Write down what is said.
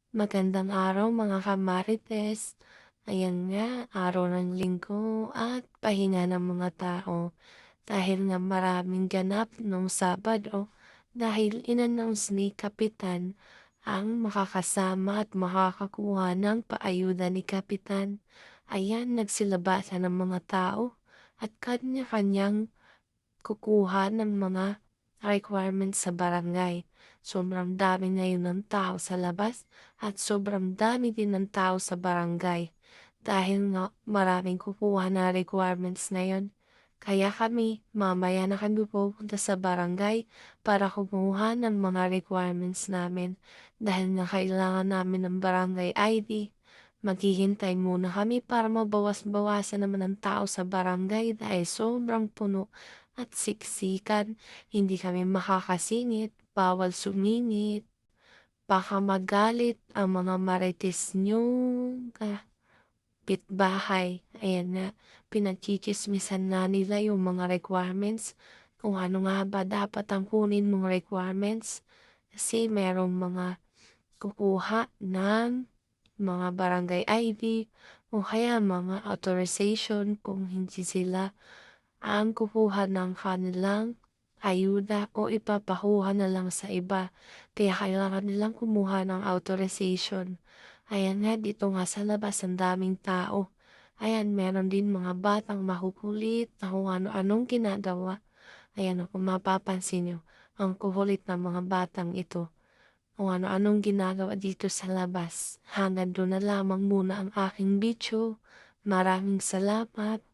Magandang araw mga kamarites. Ayan nga, araw ng linggo at pahinga ng mga tao. Dahil nga maraming ganap nung Sabado, dahil in-announce ni Kapitan ang makakasama at makakakuha ng paayuda ni Kapitan. Ayan, nagsilabasan ng mga tao at kanya-kanyang kukuha ng mga requirements sa barangay. Sobrang dami ngayon ng tao sa labas at sobrang dami din ng tao sa barangay. Dahil nga maraming kukuha na requirements ngayon. Kaya kami, mamaya na kami pupunta sa barangay para kumuha ng mga requirements namin. Dahil nga kailangan namin ng barangay ID. Maghihintay muna kami para mabawas-bawasan naman ang tao sa barangay dahil sobrang puno at siksikan. Hindi kami makakasingit, bawal sumingit. Baka magalit ang mga marites niyong kapitbahay. Ayan nga, pinagchichismisan na nila yung mga requirements. Kung ano nga ba dapat ang kunin mong requirements. Kasi merong mga kukuha ng mga barangay ID o kaya mga authorization kung hindi sila ang kukuha ng kanilang ayuda o ipapakuha na lang sa iba. Kaya kailangan nilang kumuha ng authorization. Ayan nga, dito nga sa labas ang daming tao. Ayan, meron din mga batang makukulit na kung ano-anong ginagawa. Ayan, kung mapapansin nyo, ang kukulit ng mga batang ito. Kung ano-anong ginagawa dito sa labas. Hanggang doon na lamang muna ang aking video. Maraming salamat.